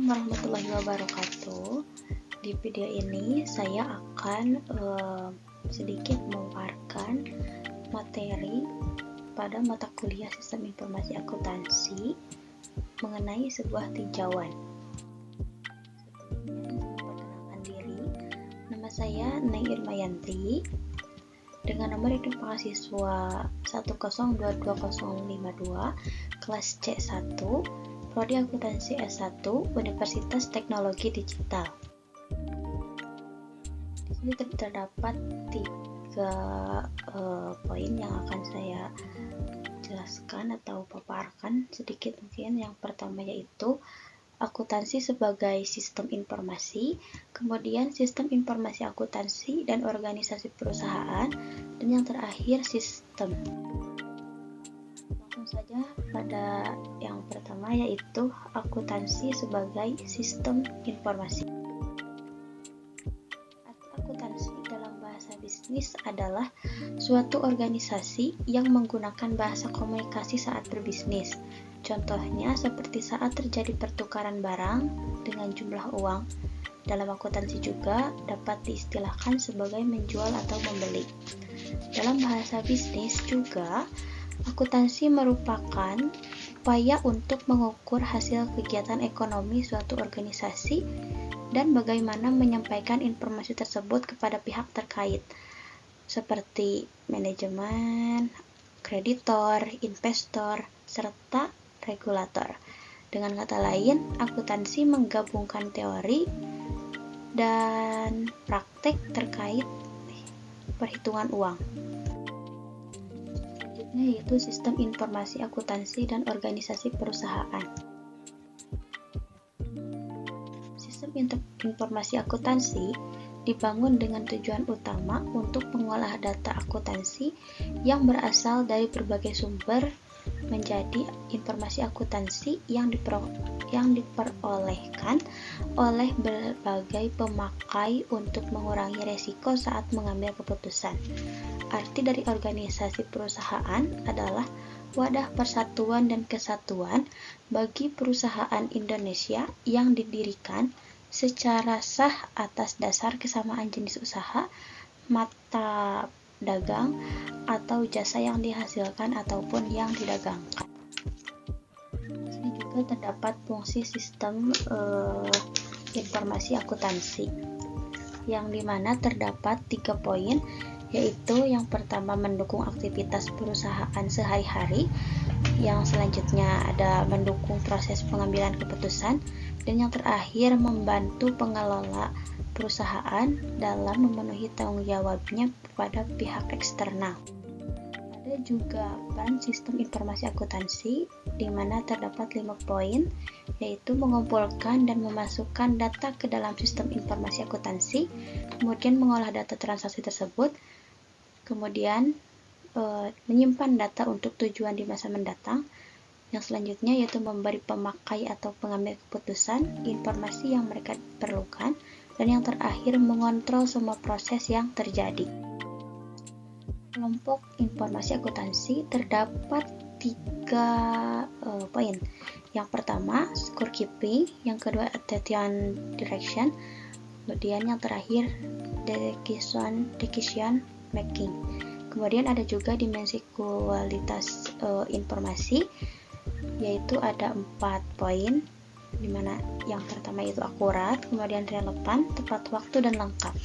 Assalamualaikum warahmatullahi wabarakatuh. Di video ini saya akan sedikit memaparkan materi pada mata kuliah Sistem Informasi Akuntansi mengenai sebuah tinjauan. Sebelumnya, perkenalkan diri. Nama saya Neng Irmayanti dengan nomor induk mahasiswa 1022052 kelas C1 Prodi Akuntansi S1 Universitas Teknologi Digital. Di sini terdapat 3 poin yang akan saya jelaskan atau paparkan sedikit mungkin. Yang pertama yaitu akuntansi sebagai sistem informasi, kemudian sistem informasi akuntansi dan organisasi perusahaan, dan yang terakhir sistem. Langsung saja pada yang pertama yaitu akuntansi sebagai sistem informasi. Arti akuntansi dalam bahasa bisnis adalah suatu organisasi yang menggunakan bahasa komunikasi saat berbisnis. Contohnya seperti saat terjadi pertukaran barang dengan jumlah uang. Dalam akuntansi juga dapat diistilahkan sebagai menjual atau membeli. Dalam bahasa bisnis juga, akuntansi merupakan upaya untuk mengukur hasil kegiatan ekonomi suatu organisasi dan bagaimana menyampaikan informasi tersebut kepada pihak terkait, seperti manajemen, kreditor, investor, serta regulator. Dengan kata lain, akuntansi menggabungkan teori dan praktek terkait perhitungan uang. Yaitu sistem informasi akuntansi dan organisasi perusahaan. Sistem informasi akuntansi dibangun dengan tujuan utama untuk mengolah data akuntansi yang berasal dari berbagai sumber menjadi informasi akuntansi yang diperolehkan oleh berbagai pemakai untuk mengurangi resiko saat mengambil keputusan. Arti dari organisasi perusahaan adalah wadah persatuan dan kesatuan bagi perusahaan Indonesia yang didirikan secara sah atas dasar kesamaan jenis usaha, mata dagang, atau jasa yang dihasilkan ataupun yang didagangkan. Di sini juga terdapat fungsi sistem informasi akuntansi, yang dimana terdapat 3 poin, yaitu yang pertama mendukung aktivitas perusahaan sehari-hari, yang selanjutnya ada mendukung proses pengambilan keputusan, dan yang terakhir membantu pengelola perusahaan dalam memenuhi tanggung jawabnya kepada pihak eksternal. Ada juga peran sistem informasi akuntansi, di mana terdapat 5 poin, yaitu mengumpulkan dan memasukkan data ke dalam sistem informasi akuntansi, kemudian mengolah data transaksi tersebut, kemudian menyimpan data untuk tujuan di masa mendatang. Yang selanjutnya yaitu memberi pemakai atau pengambil keputusan informasi yang mereka perlukan, dan yang terakhir mengontrol semua proses yang terjadi. Kelompok informasi akuntansi terdapat 3 poin. Yang pertama scorekeeping, yang kedua attention direction, kemudian yang terakhir decision making. Kemudian ada juga dimensi kualitas informasi, yaitu ada 4 poin, dimana yang pertama itu akurat, kemudian relevan, tepat waktu, dan lengkap.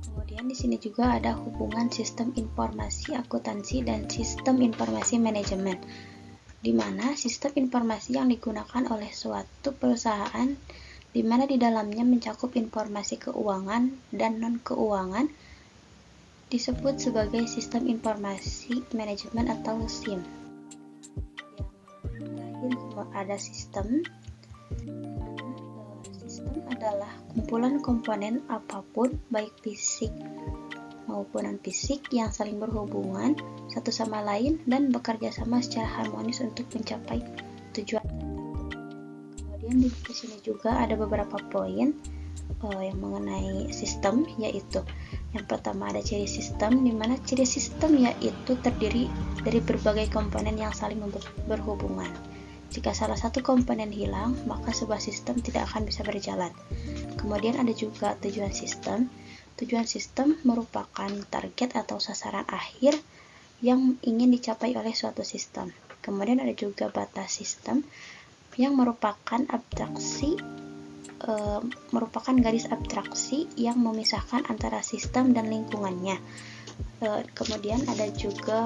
Kemudian di sini juga ada hubungan sistem informasi akuntansi dan sistem informasi manajemen, di mana sistem informasi yang digunakan oleh suatu perusahaan, di mana di dalamnya mencakup informasi keuangan dan non-keuangan, disebut sebagai sistem informasi manajemen atau SIM. Yang terakhir ada sistem. Sistem adalah kumpulan komponen apapun, baik fisik maupun non-fisik, yang saling berhubungan satu sama lain dan bekerja sama secara harmonis untuk mencapai tujuan. Kemudian di sini juga ada beberapa poin yang mengenai sistem, yaitu yang pertama ada ciri sistem, di mana ciri sistem yaitu terdiri dari berbagai komponen yang saling berhubungan. Jika salah satu komponen hilang, maka sebuah sistem tidak akan bisa berjalan. Kemudian ada juga tujuan sistem. Tujuan sistem merupakan target atau sasaran akhir yang ingin dicapai oleh suatu sistem. Kemudian ada juga batas sistem yang merupakan garis abstraksi yang memisahkan antara sistem dan lingkungannya. Kemudian ada juga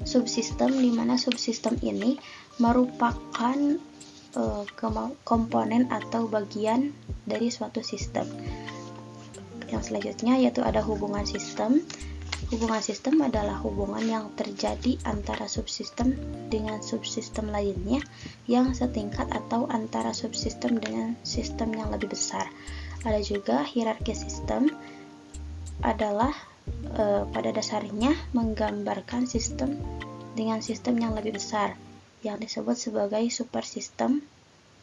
subsistem, di mana subsistem ini merupakan komponen atau bagian dari suatu sistem. Yang selanjutnya yaitu ada hubungan sistem. Hubungan sistem adalah hubungan yang terjadi antara subsistem dengan subsistem lainnya yang setingkat atau antara subsistem dengan sistem yang lebih besar. Ada juga hierarki sistem, adalah pada dasarnya menggambarkan sistem dengan sistem yang lebih besar yang disebut sebagai supersistem,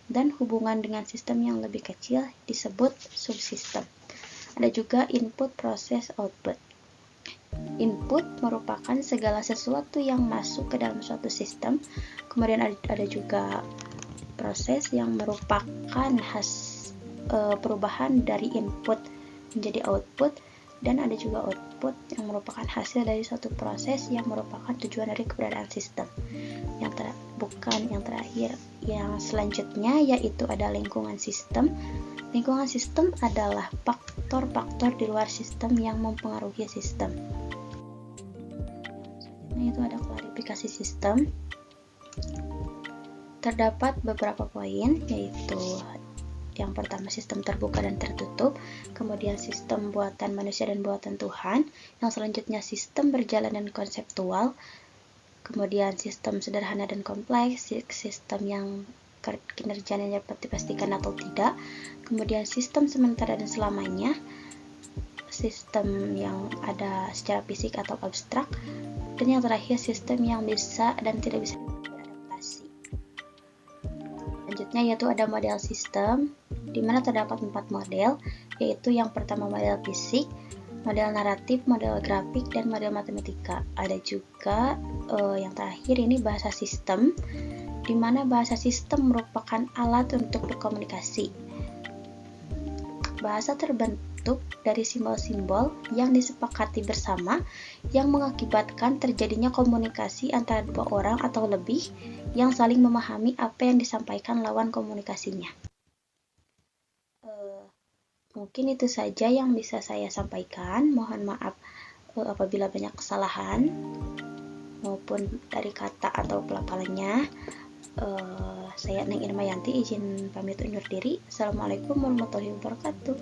dan hubungan dengan sistem yang lebih kecil disebut subsistem. Ada juga input, proses, output. Input merupakan segala sesuatu yang masuk ke dalam suatu sistem. Kemudian ada juga proses yang merupakan perubahan dari input menjadi output, dan ada juga output yang merupakan hasil dari suatu proses yang merupakan tujuan dari keberadaan sistem. Yang terakhir, yang selanjutnya yaitu ada lingkungan sistem. Lingkungan sistem adalah faktor-faktor di luar sistem yang mempengaruhi sistem. Selanjutnya itu ada klarifikasi sistem. Terdapat beberapa poin, yaitu yang pertama sistem terbuka dan tertutup, kemudian sistem buatan manusia dan buatan Tuhan, yang selanjutnya sistem berjalan dan konseptual, kemudian sistem sederhana dan kompleks, sistem yang kinerjanya dapat dipastikan atau tidak, kemudian sistem sementara dan selamanya, sistem yang ada secara fisik atau abstrak, dan yang terakhir sistem yang bisa dan tidak bisa beradaptasi. Selanjutnya yaitu ada model sistem, di mana terdapat 4 model, yaitu yang pertama model fisik, model naratif, model grafik, dan model matematika. Ada juga yang terakhir ini bahasa sistem, di mana bahasa sistem merupakan alat untuk berkomunikasi. Bahasa terbentuk dari simbol-simbol yang disepakati bersama yang mengakibatkan terjadinya komunikasi antara dua orang atau lebih yang saling memahami apa yang disampaikan lawan komunikasinya. Mungkin itu saja yang bisa saya sampaikan. Mohon maaf apabila banyak kesalahan maupun dari kata atau pelafalannya. Saya Neng Irmayanti izin pamit undur diri. Assalamualaikum warahmatullahi wabarakatuh.